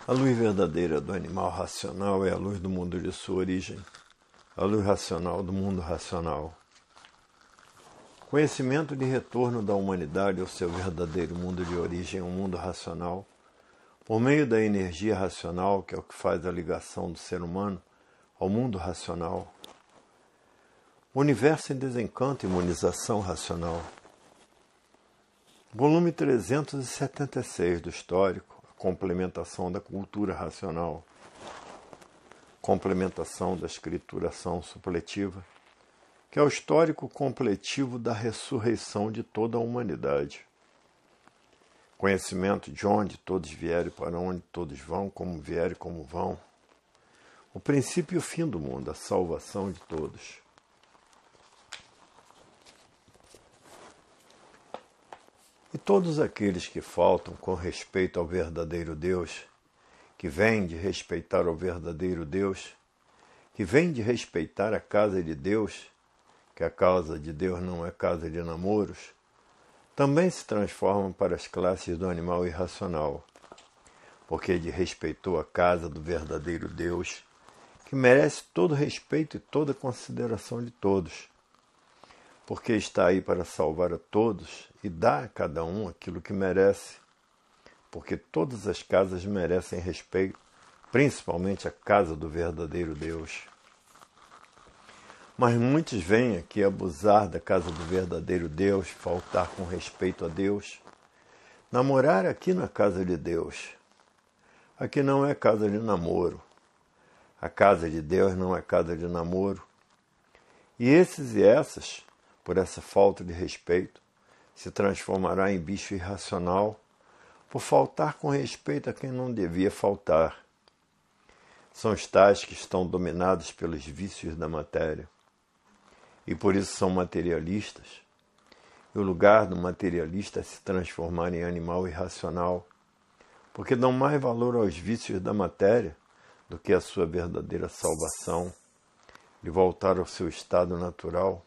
A luz verdadeira do animal racional é a luz do mundo de sua origem, a luz racional do mundo racional. Conhecimento de retorno da humanidade ao seu verdadeiro mundo de origem, o mundo racional, por meio da energia racional, que é o que faz a ligação do ser humano ao mundo racional. Universo em desencanto e imunização racional. Volume 376 do Histórico, a complementação da cultura racional. Complementação da escrituração supletiva, que é o histórico completivo da ressurreição de toda a humanidade. Conhecimento de onde todos vieram e para onde todos vão, como vieram e como vão. O princípio e o fim do mundo, a salvação de todos. E todos aqueles que faltam com respeito ao verdadeiro Deus, que vêm de respeitar o verdadeiro Deus, que vêm de respeitar a casa de Deus, que a casa de Deus não é casa de namoros, também se transformam para as classes do animal irracional, porque ele respeitou a casa do verdadeiro Deus, que merece todo respeito e toda consideração de todos, porque está aí para salvar a todos e dar a cada um aquilo que merece, porque todas as casas merecem respeito, principalmente a casa do verdadeiro Deus. Mas muitos vêm aqui abusar da casa do verdadeiro Deus, faltar com respeito a Deus, namorar aqui na casa de Deus. Aqui não é casa de namoro. A casa de Deus não é casa de namoro. E esses e essas, por essa falta de respeito, se transformará em bicho irracional, por faltar com respeito a quem não devia faltar. São os tais que estão dominados pelos vícios da matéria. E por isso são materialistas. E o lugar do materialista é se transformar em animal irracional, porque dão mais valor aos vícios da matéria do que à sua verdadeira salvação, de voltar ao seu estado natural.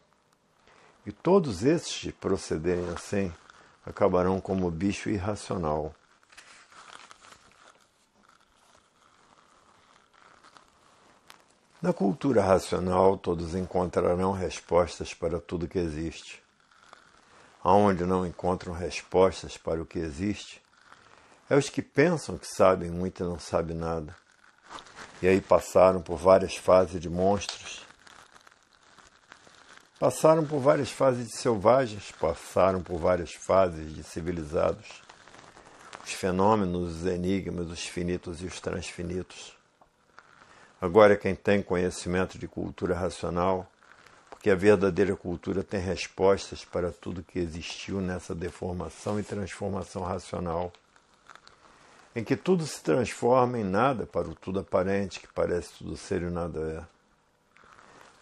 E todos esses que procederem assim, acabarão como bicho irracional. Na cultura racional, todos encontrarão respostas para tudo que existe. Aonde não encontram respostas para o que existe, é os que pensam que sabem muito e não sabem nada. E aí passaram por várias fases de monstros, passaram por várias fases de selvagens, passaram por várias fases de civilizados. Os fenômenos, os enigmas, os finitos e os transfinitos. Agora quem tem conhecimento de cultura racional, porque a verdadeira cultura tem respostas para tudo que existiu nessa deformação e transformação racional, em que tudo se transforma em nada para o tudo aparente, que parece tudo ser e nada é.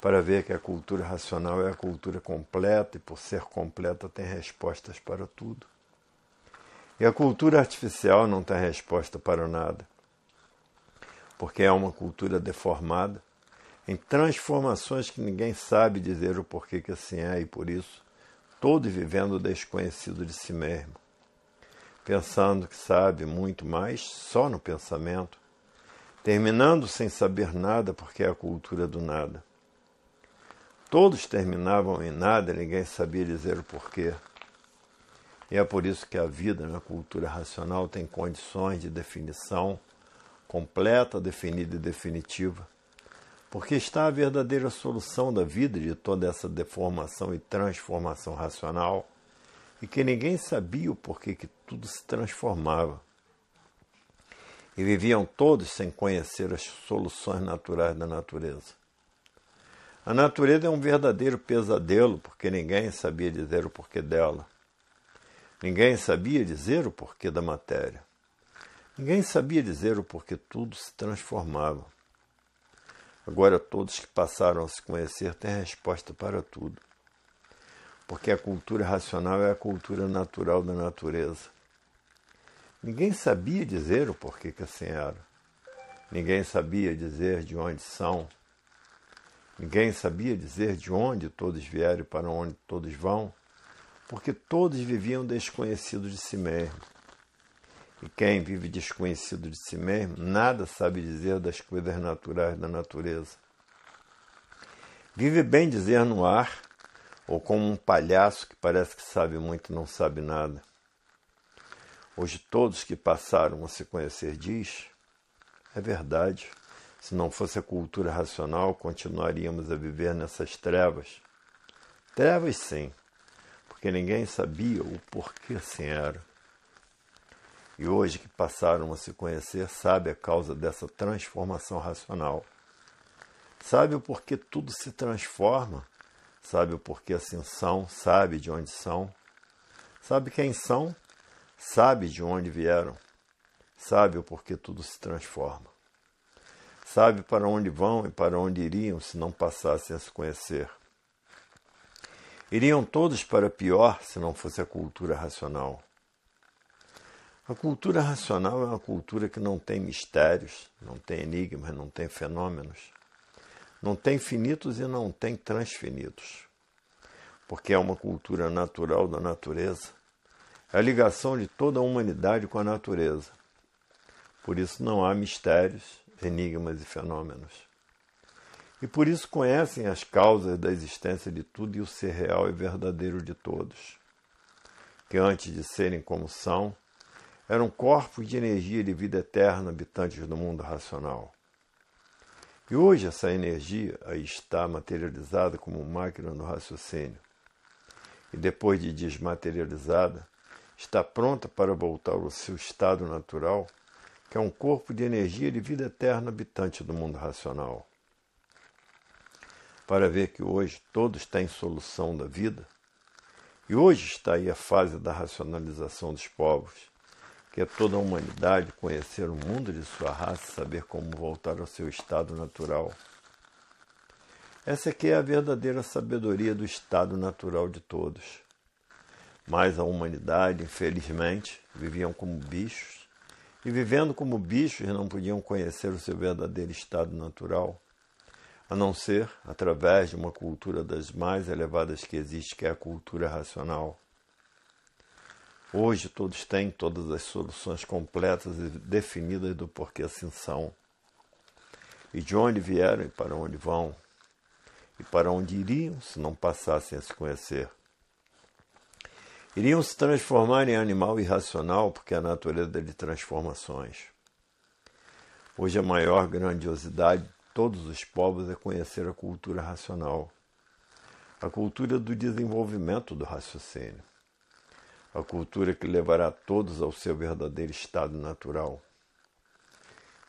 Para ver que a cultura racional é a cultura completa e, por ser completa, tem respostas para tudo. E a cultura artificial não tem resposta para nada, porque é uma cultura deformada, em transformações que ninguém sabe dizer o porquê que assim é, e por isso, todos vivendo desconhecido de si mesmo, pensando que sabe muito mais só no pensamento, terminando sem saber nada porque é a cultura do nada. Todos terminavam em nada e ninguém sabia dizer o porquê. E é por isso que a vida na cultura racional tem condições de definição completa, definida e definitiva, porque está a verdadeira solução da vida de toda essa deformação e transformação racional, e que ninguém sabia o porquê que tudo se transformava. E viviam todos sem conhecer as soluções naturais da natureza. A natureza é um verdadeiro pesadelo, porque ninguém sabia dizer o porquê dela. Ninguém sabia dizer o porquê da matéria. Ninguém sabia dizer o porquê tudo se transformava. Agora todos que passaram a se conhecer têm resposta para tudo. Porque a cultura racional é a cultura natural da natureza. Ninguém sabia dizer o porquê que assim era. Ninguém sabia dizer de onde são. Ninguém sabia dizer de onde todos vieram e para onde todos vão, porque todos viviam desconhecidos de si mesmos. E quem vive desconhecido de si mesmo, nada sabe dizer das coisas naturais da natureza. Vive bem dizer no ar, ou como um palhaço que parece que sabe muito e não sabe nada. Hoje todos que passaram a se conhecer diz, é verdade, se não fosse a cultura racional, continuaríamos a viver nessas trevas. Trevas sim, porque ninguém sabia o porquê assim era. E hoje que passaram a se conhecer, sabe a causa dessa transformação racional. Sabe o porquê tudo se transforma, sabe o porquê assim são, sabe de onde são, sabe quem são, sabe de onde vieram, sabe o porquê tudo se transforma. Sabe para onde vão e para onde iriam se não passassem a se conhecer. Iriam todos para pior se não fosse a cultura racional. A cultura racional é uma cultura que não tem mistérios, não tem enigmas, não tem fenômenos, não tem finitos e não tem transfinitos, porque é uma cultura natural da natureza, é a ligação de toda a humanidade com a natureza. Por isso não há mistérios, enigmas e fenômenos. E por isso conhecem as causas da existência de tudo e o ser real e verdadeiro de todos, que antes de serem como são, eram corpos de energia e de vida eterna habitantes do mundo racional. E hoje essa energia aí está materializada como máquina do raciocínio. E depois de desmaterializada, está pronta para voltar ao seu estado natural, que é um corpo de energia e de vida eterna habitante do mundo racional. Para ver que hoje todos têm solução da vida, e hoje está aí a fase da racionalização dos povos, que é toda a humanidade conhecer o mundo de sua raça e saber como voltar ao seu estado natural. Essa aqui é a verdadeira sabedoria do estado natural de todos. Mas a humanidade, infelizmente, viviam como bichos, e vivendo como bichos não podiam conhecer o seu verdadeiro estado natural, a não ser através de uma cultura das mais elevadas que existe, que é a cultura racional. Hoje todos têm todas as soluções completas e definidas do porquê assim são, e de onde vieram e para onde vão, e para onde iriam se não passassem a se conhecer. Iriam se transformar em animal irracional, porque a natureza é de transformações. Hoje a maior grandiosidade de todos os povos é conhecer a cultura racional, a cultura do desenvolvimento do raciocínio, a cultura que levará todos ao seu verdadeiro estado natural.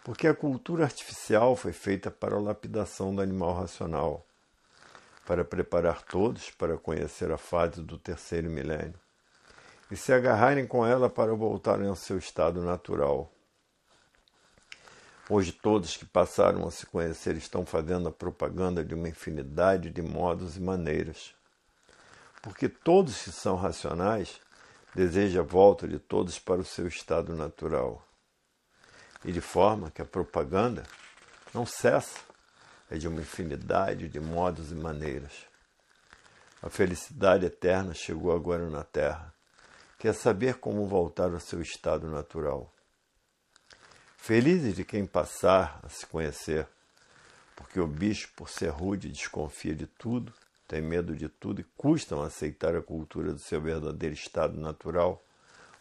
Porque a cultura artificial foi feita para a lapidação do animal racional, para preparar todos para conhecer a fase do terceiro milênio e se agarrarem com ela para voltarem ao seu estado natural. Hoje todos que passaram a se conhecer estão fazendo a propaganda de uma infinidade de modos e maneiras, porque todos que são racionais deseja a volta de todos para o seu estado natural. E de forma que a propaganda não cessa, é de uma infinidade de modos e maneiras. A felicidade eterna chegou agora na Terra, que é saber como voltar ao seu estado natural. Felizes de quem passar a se conhecer, porque o bicho, por ser rude, desconfia de tudo, tem medo de tudo e custam a aceitar a cultura do seu verdadeiro estado natural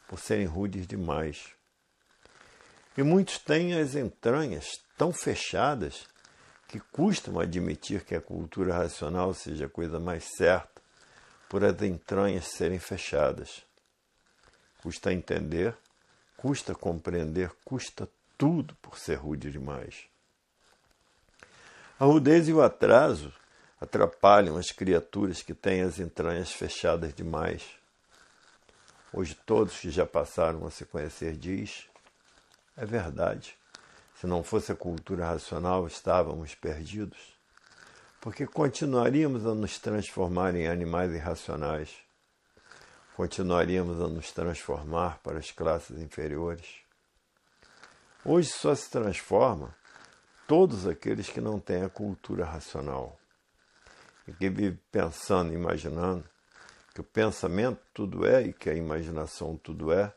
por serem rudes demais. E muitos têm as entranhas tão fechadas que custam admitir que a cultura racional seja a coisa mais certa por as entranhas serem fechadas. Custa entender, custa compreender, custa tudo por ser rude demais. A rudez e o atraso atrapalham as criaturas que têm as entranhas fechadas demais. Hoje todos que já passaram a se conhecer diz, é verdade, se não fosse a cultura racional estávamos perdidos, porque continuaríamos a nos transformar em animais irracionais, continuaríamos a nos transformar para as classes inferiores. Hoje só se transforma todos aqueles que não têm a cultura racional e que vivem pensando, imaginando que o pensamento tudo é e que a imaginação tudo é,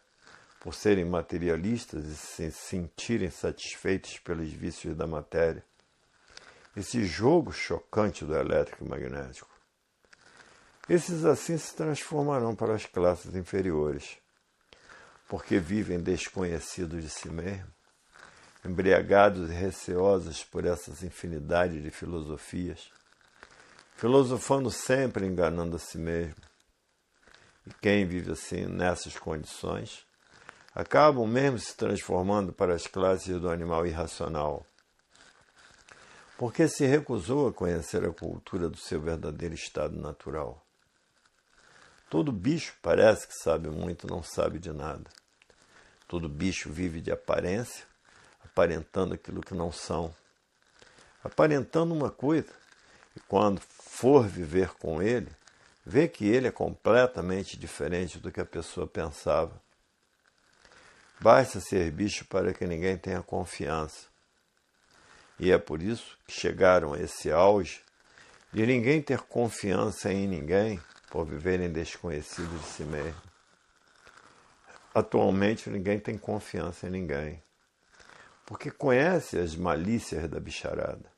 por serem materialistas e se sentirem satisfeitos pelos vícios da matéria. Esse jogo chocante do elétrico e magnético. Esses assim se transformarão para as classes inferiores, porque vivem desconhecidos de si mesmos, embriagados e receosos por essas infinidades de filosofias, filosofando sempre enganando a si mesmo. E quem vive assim, nessas condições, acabam mesmo se transformando para as classes do animal irracional, porque se recusou a conhecer a cultura do seu verdadeiro estado natural. Todo bicho parece que sabe muito, não sabe de nada. Todo bicho vive de aparência, aparentando aquilo que não são, aparentando uma coisa, e quando for viver com ele, vê que ele é completamente diferente do que a pessoa pensava. Basta ser bicho para que ninguém tenha confiança. E é por isso que chegaram a esse auge de ninguém ter confiança em ninguém por viverem desconhecidos de si mesmo. Atualmente ninguém tem confiança em ninguém, porque conhece as malícias da bicharada.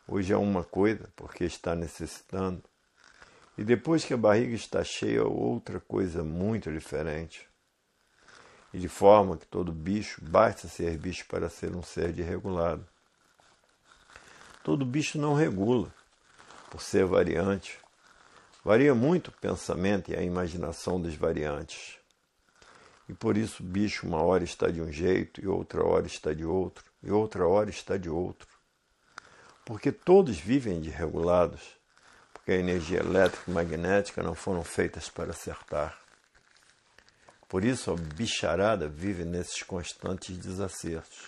Hoje é uma coisa porque está necessitando, e depois que a barriga está cheia, outra coisa muito diferente. E de forma que todo bicho, basta ser bicho para ser um ser desregulado. Todo bicho não regula, por ser variante. Varia muito o pensamento e a imaginação dos variantes. E por isso o bicho uma hora está de um jeito, e outra hora está de outro, e outra hora está de outro. Porque todos vivem desregulados, porque a energia elétrica e magnética não foram feitas para acertar. Por isso a bicharada vive nesses constantes desacertos.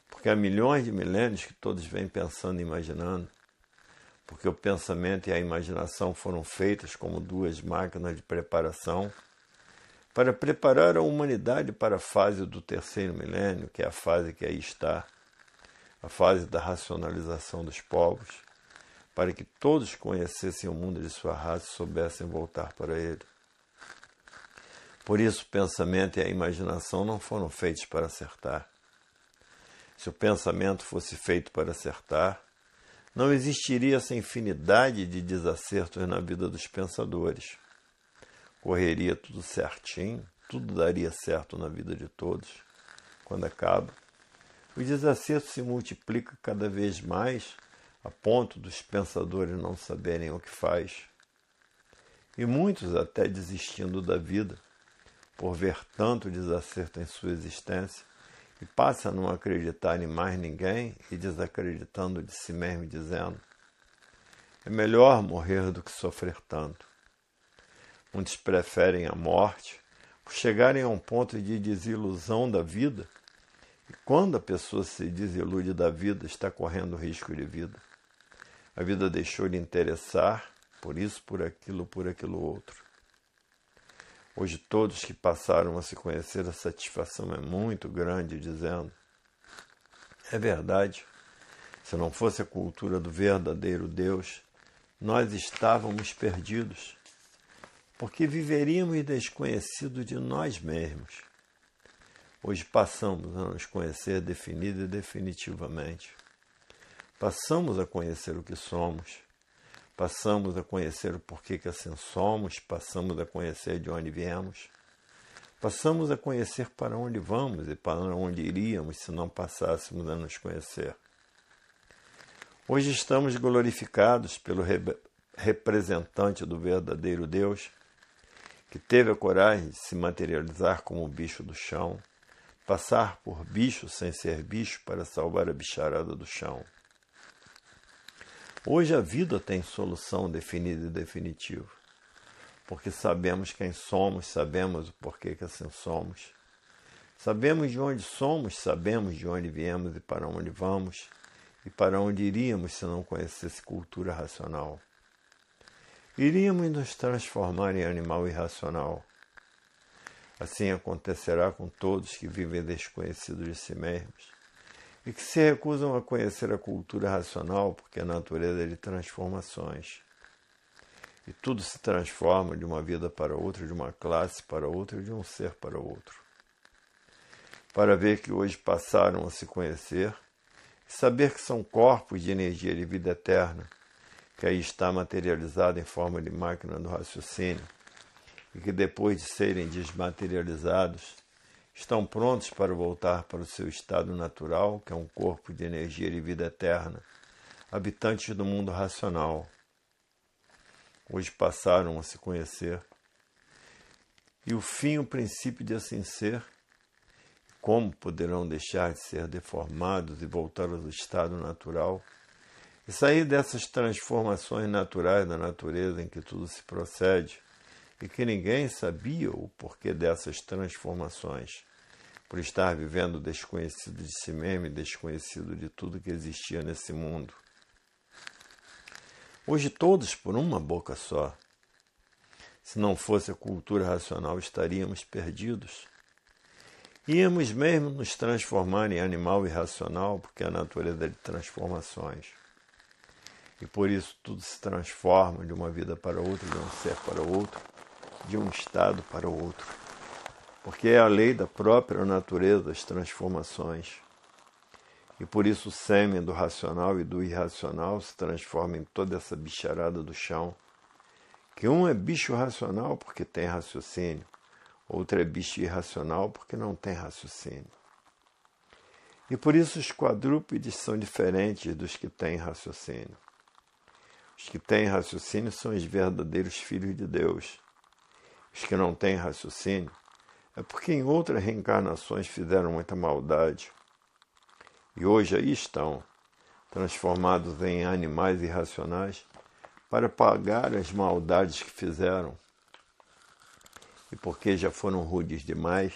Porque há milhões de milênios que todos vêm pensando e imaginando, porque o pensamento e a imaginação foram feitas como duas máquinas de preparação para preparar a humanidade para a fase do terceiro milênio, que é a fase que aí está, a fase da racionalização dos povos, para que todos conhecessem o mundo de sua raça e soubessem voltar para ele. Por isso o pensamento e a imaginação não foram feitos para acertar. Se o pensamento fosse feito para acertar, não existiria essa infinidade de desacertos na vida dos pensadores. Correria tudo certinho, tudo daria certo na vida de todos. Quando acaba, o desacerto se multiplica cada vez mais, a ponto dos pensadores não saberem o que faz. E muitos até desistindo da vida, por ver tanto desacerto em sua existência, e passa a não acreditar em mais ninguém e desacreditando de si mesmo, dizendo: é melhor morrer do que sofrer tanto. Muitos preferem a morte por chegarem a um ponto de desilusão da vida, e quando a pessoa se desilude da vida, está correndo risco de vida. A vida deixou de interessar, por isso, por aquilo outro. Hoje todos que passaram a se conhecer, a satisfação é muito grande, dizendo: é verdade, se não fosse a cultura do verdadeiro Deus, nós estávamos perdidos, porque viveríamos desconhecidos de nós mesmos. Hoje passamos a nos conhecer definida e definitivamente. Passamos a conhecer o que somos. Passamos a conhecer o porquê que assim somos, passamos a conhecer de onde viemos, passamos a conhecer para onde vamos e para onde iríamos se não passássemos a nos conhecer. Hoje estamos glorificados pelo representante do verdadeiro Deus, que teve a coragem de se materializar como bicho do chão, passar por bicho sem ser bicho para salvar a bicharada do chão. Hoje a vida tem solução definida e definitiva, porque sabemos quem somos, sabemos o porquê que assim somos. Sabemos de onde somos, sabemos de onde viemos e para onde vamos, e para onde iríamos se não conhecesse cultura racional. Iríamos nos transformar em animal irracional. Assim acontecerá com todos que vivem desconhecidos de si mesmos, e que se recusam a conhecer a cultura racional porque a natureza é de transformações. E tudo se transforma de uma vida para outra, de uma classe para outra, de um ser para outro. Para ver que hoje passaram a se conhecer e saber que são corpos de energia de vida eterna, que aí está materializado em forma de máquina do raciocínio, e que depois de serem desmaterializados, estão prontos para voltar para o seu estado natural, que é um corpo de energia de vida eterna, habitantes do mundo racional. Hoje passaram a se conhecer. E o fim, o princípio de assim ser, como poderão deixar de ser deformados e voltar ao estado natural, e sair dessas transformações naturais da natureza em que tudo se procede, e que ninguém sabia o porquê dessas transformações, por estar vivendo desconhecido de si mesmo e desconhecido de tudo que existia nesse mundo. Hoje todos por uma boca só. Se não fosse a cultura racional, estaríamos perdidos. Íamos mesmo nos transformar em animal irracional, porque a natureza é de transformações. E por isso tudo se transforma de uma vida para outra, de um ser para outro, de um estado para outro. Porque é a lei da própria natureza das transformações. E por isso o sêmen do racional e do irracional se transforma em toda essa bicharada do chão. Que um é bicho racional porque tem raciocínio, outro é bicho irracional porque não tem raciocínio. E por isso os quadrúpedes são diferentes dos que têm raciocínio. Os que têm raciocínio são os verdadeiros filhos de Deus. Os que não têm raciocínio é porque em outras reencarnações fizeram muita maldade. E hoje aí estão, transformados em animais irracionais, para pagar as maldades que fizeram. E porque já foram rudes demais,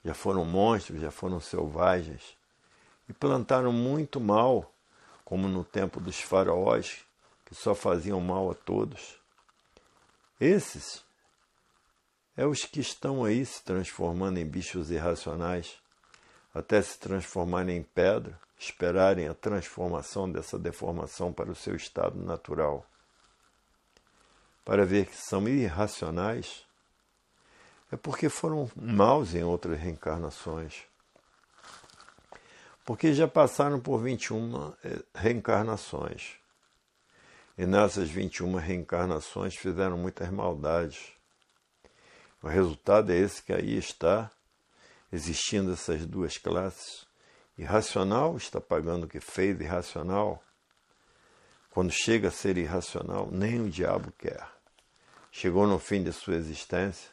já foram monstros, já foram selvagens, e plantaram muito mal, como no tempo dos faraós, que só faziam mal a todos. Esses é os que estão aí se transformando em bichos irracionais, até se transformarem em pedra, esperarem a transformação dessa deformação para o seu estado natural. Para ver que são irracionais, é porque foram maus em outras reencarnações. Porque já passaram por 21 reencarnações. E nessas 21 reencarnações fizeram muitas maldades. O resultado é esse que aí está, existindo essas duas classes. Irracional está pagando o que fez, irracional. Quando chega a ser irracional, nem o diabo quer. Chegou no fim de sua existência,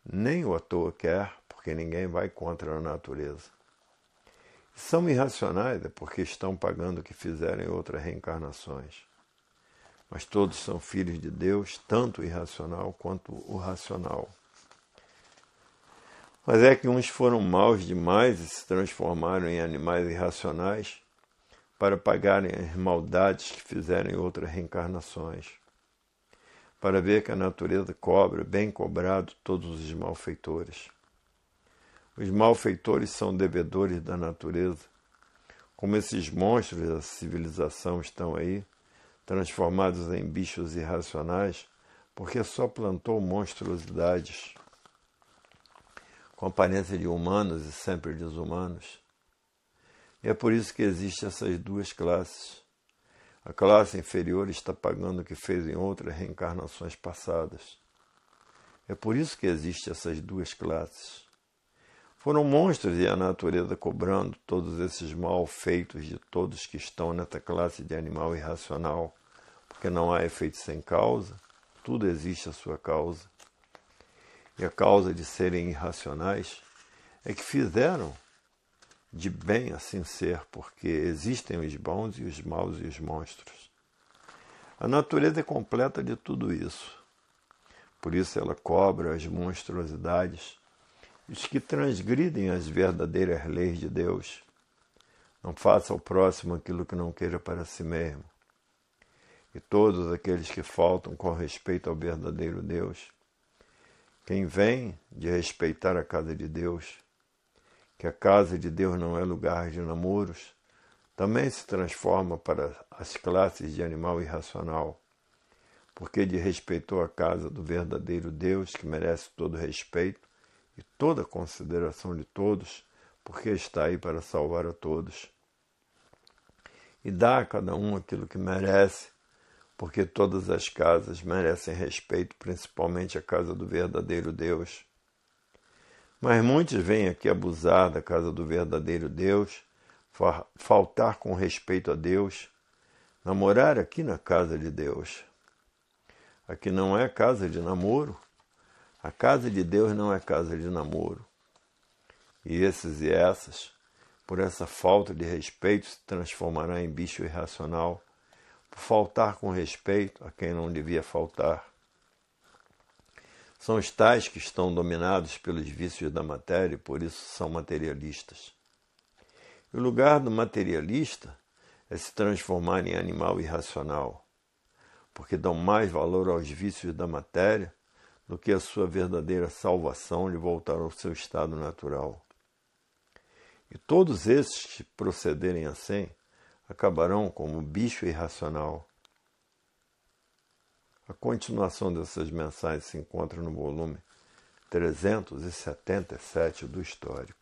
nem o à toa quer, porque ninguém vai contra a natureza. São irracionais é porque estão pagando o que fizeram em outras reencarnações. Mas todos são filhos de Deus, tanto o irracional quanto o racional. Mas é que uns foram maus demais e se transformaram em animais irracionais para pagarem as maldades que fizeram em outras reencarnações. Para ver que a natureza cobra, bem cobrado, todos os malfeitores. Os malfeitores são devedores da natureza. Como esses monstros da civilização estão aí, transformados em bichos irracionais, porque só plantou monstruosidades, com aparência de humanos e sempre desumanos. E é por isso que existem essas duas classes. A classe inferior está pagando o que fez em outras reencarnações passadas. É por isso que existem essas duas classes. Foram monstros e a natureza cobrando todos esses mal feitos de todos que estão nessa classe de animal irracional, porque não há efeito sem causa, tudo existe a sua causa. E a causa de serem irracionais é que fizeram de bem assim ser, porque existem os bons e os maus e os monstros. A natureza é completa de tudo isso. Por isso ela cobra as monstruosidades, os que transgridem as verdadeiras leis de Deus. Não faça ao próximo aquilo que não queira para si mesmo. E todos aqueles que faltam com respeito ao verdadeiro Deus, quem vem de respeitar a casa de Deus, que a casa de Deus não é lugar de namoros, também se transforma para as classes de animal irracional, porque desrespeitou a casa do verdadeiro Deus, que merece todo respeito e toda consideração de todos, porque está aí para salvar a todos. E dá a cada um aquilo que merece, porque todas as casas merecem respeito, principalmente a casa do verdadeiro Deus. Mas muitos vêm aqui abusar da casa do verdadeiro Deus, faltar com respeito a Deus, namorar aqui na casa de Deus. Aqui não é casa de namoro. A casa de Deus não é casa de namoro. E esses e essas, por essa falta de respeito, se transformará em bicho irracional, por faltar com respeito a quem não devia faltar. São os tais que estão dominados pelos vícios da matéria e por isso são materialistas. E o lugar do materialista é se transformar em animal irracional, porque dão mais valor aos vícios da matéria do que a sua verdadeira salvação de voltar ao seu estado natural. E todos esses que procederem assim acabarão como bicho irracional. A continuação dessas mensagens se encontra no volume 377 do Histórico.